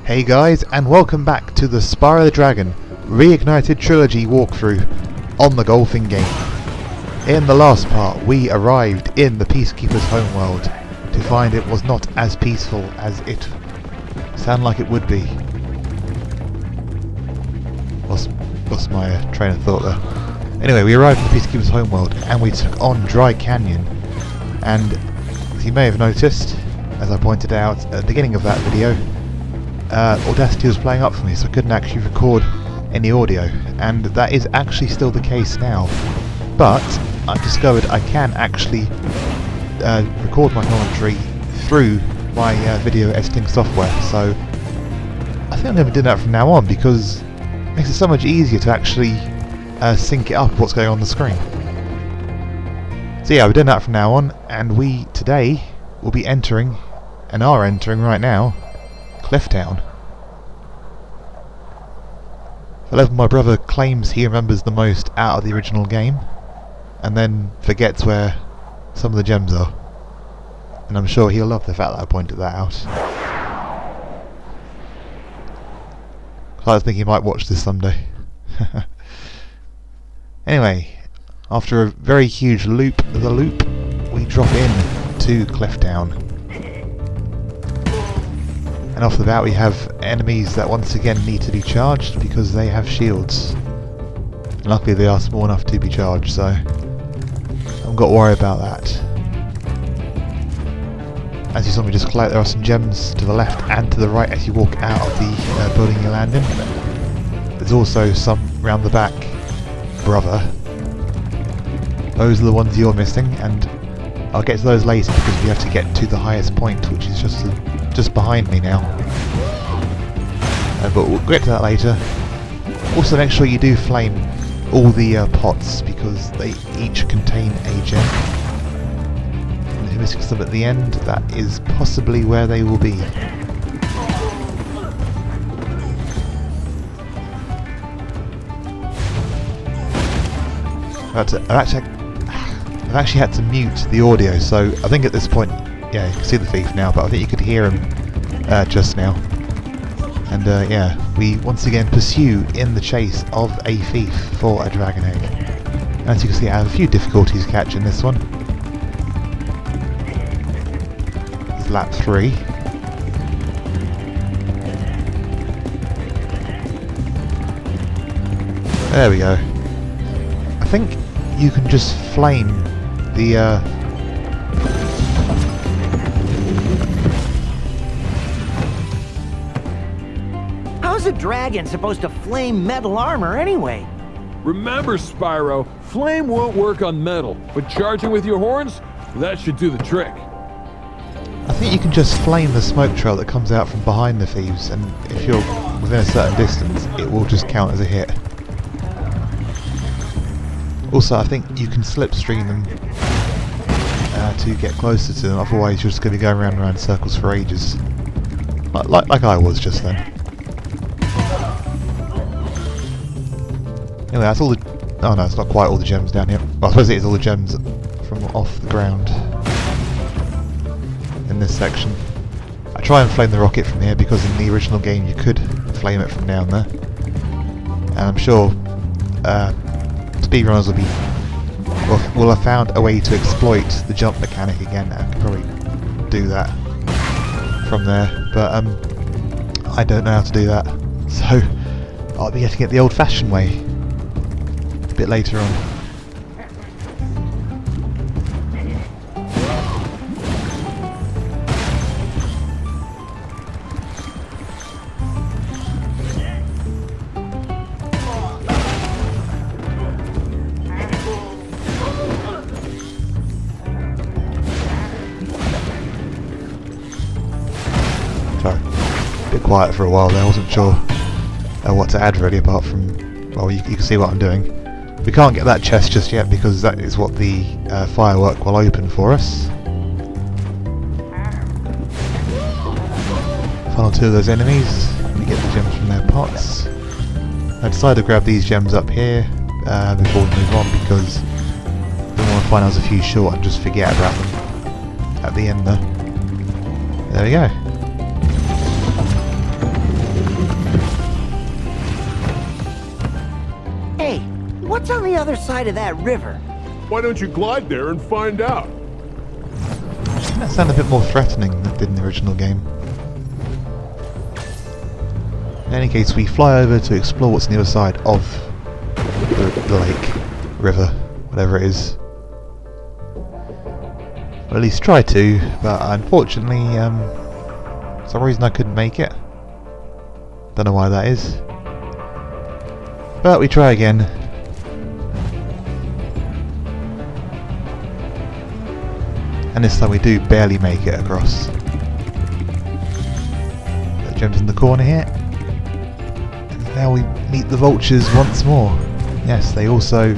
Hey guys, and welcome back to the Spyro the Dragon Reignited Trilogy walkthrough on the golfing game. In the last part, we arrived in the Peacekeeper's homeworld to find it was not as peaceful as it sounded like it would be. Lost my train of thought there. Anyway, we arrived in the Peacekeeper's homeworld and we took on Dry Canyon. And as you may have noticed, as I pointed out at the beginning of that video, Audacity was playing up for me, so I couldn't actually record any audio, and that is actually still the case now. But I've discovered I can actually record my commentary through my video editing software, so I think I'm going to do that from now on because it makes it so much easier to actually sync it up with what's going on the screen. So yeah, we're doing that from now on, and we today will be entering, and are entering right now, Clifftown. The level my brother claims he remembers the most out of the original game, and then forgets where some of the gems are. And I'm sure he'll love the fact that I pointed that out. I think he might watch this someday. Anyway, after a very huge loop, we drop in to Clifftown. And off the bat we have enemies that once again need to be charged because they have shields. And luckily they are small enough to be charged, so I haven't got to worry about that. As you saw me just collect, there are some gems to the left and to the right as you walk out of the building you land in. There's also some round the back, brother. Those are the ones you're missing, and I'll get to those later because we have to get to the highest point, which is just behind me now. But we'll get to that later. Also make sure you do flame all the pots because they each contain a gem. And if you're missing some at the end, that is possibly where they will be. I've actually had to mute the audio, so I think at this point, yeah, you can see the thief now, but I think you could hear him just now. And yeah, we once again pursue in the chase of a thief for a dragon egg. As you can see, I have a few difficulties catching this one. It's lap 3. There we go. I think you can just flame the How's a dragon supposed to flame metal armor anyway? Remember, Spyro, flame won't work on metal, but charging with your horns, that should do the trick. I think you can just flame the smoke trail that comes out from behind the thieves, and if you're within a certain distance, it will just count as a hit. Also, I think you can slipstream them to get closer to them, otherwise you're just going to be going round and round in circles for ages. Like I was just then. Anyway, that's all the... Oh no, it's not quite all the gems down here. Well, I suppose it is all the gems from off the ground in this section. I try and flame the rocket from here because in the original game you could flame it from down there. And I'm sure speedrunners will have found a way to exploit the jump mechanic again and can probably do that from there, but I don't know how to do that, so I'll be getting it the old-fashioned way a bit later on. Quiet for a while there, I wasn't sure what to add really, apart from, well, you can see what I'm doing. We can't get that chest just yet because that is what the Firework will open for us. Final 2 of those enemies, we get the gems from their pots. I decided to grab these gems up here before we move on because I didn't want to find I was a few short and just forget about them at the end there. There we go. What's on the other side of that river? Why don't you glide there and find out? That sounded a bit more threatening than it did in the original game. In any case, we fly over to explore what's on the other side of the lake, river, whatever it is. Or at least try to, but unfortunately, for some reason I couldn't make it. Don't know why that is. But we try again. And this time we do barely make it across. The gems in the corner here. And now we meet the vultures once more. Yes, they also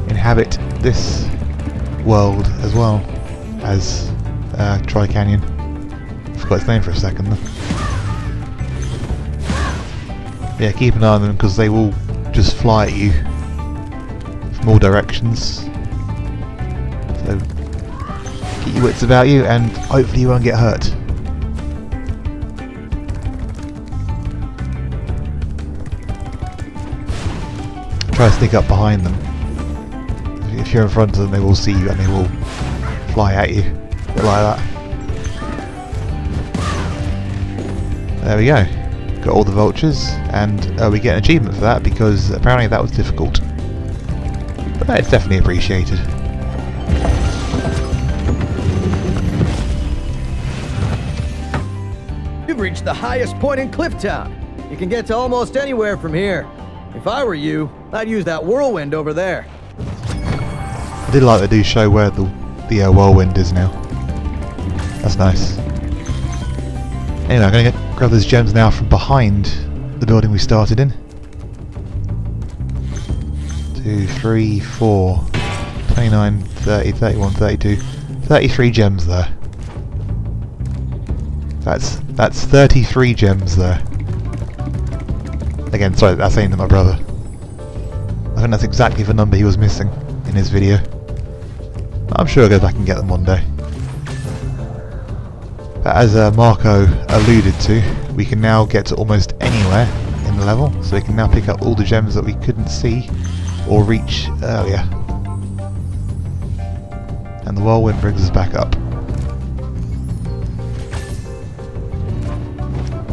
inhabit this world as well as Tri Canyon. Forgot its name for a second though. Yeah, keep an eye on them because they will just fly at you from all directions. So keep your wits about you and hopefully you won't get hurt. Try to sneak up behind them. If you're in front of them they will see you and they will fly at you. A bit like that. There we go. Got all the vultures, and we get an achievement for that because apparently that was difficult. But it's definitely appreciated. You've reached the highest point in Clifftown. You can get to almost anywhere from here. If I were you, I'd use that whirlwind over there. I did like they do show where the whirlwind is now. That's nice. Anyway, I'm going to grab those gems now from behind the building we started in. 2, 3, 4, 29, 30, 31, 32, 33 gems there. That's 33 gems there. Again, sorry, that's aimed at my brother. I think that's exactly the number he was missing in his video. I'm sure I'll go back and get them one day. But as Marco alluded to, we can now get to almost anywhere in the level, so we can now pick up all the gems that we couldn't see or reach earlier. And the whirlwind brings us back up.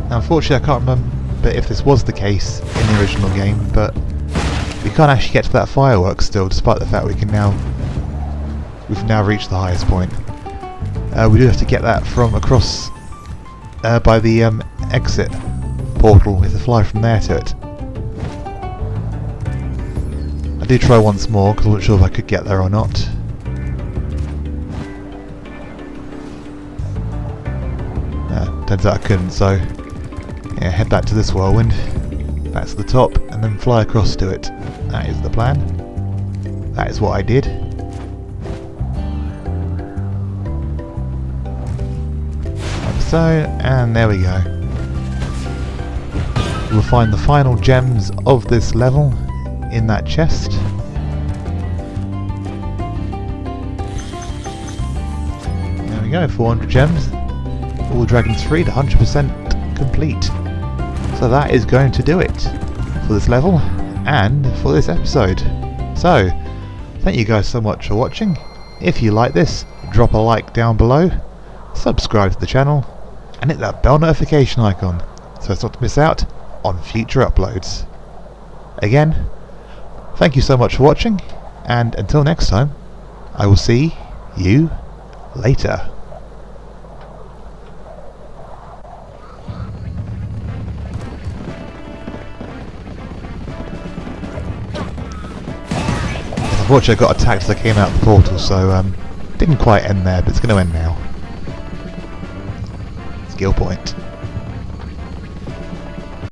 Now, unfortunately I can't remember if this was the case in the original game, but we can't actually get to that firework still, despite the fact we've now reached the highest point. We do have to get that from across by the exit portal. We have to fly from there to it. I did try once more because I wasn't sure if I could get there or not. Turns out I couldn't, so yeah, head back to this whirlwind. That's the top, and then fly across to it. That is the plan. That is what I did. So, and there we go. We'll find the final gems of this level in that chest. There we go, 400 gems. All the dragons freed, 100% complete. So that is going to do it for this level and for this episode. So, thank you guys so much for watching. If you like this, drop a like down below, subscribe to the channel, and hit that bell notification icon so as not to miss out on future uploads. Again, thank you so much for watching, and until next time, I will see you later. Unfortunately I got attacked as I came out the portal, so didn't quite end there, but it's going to end now. Skill point.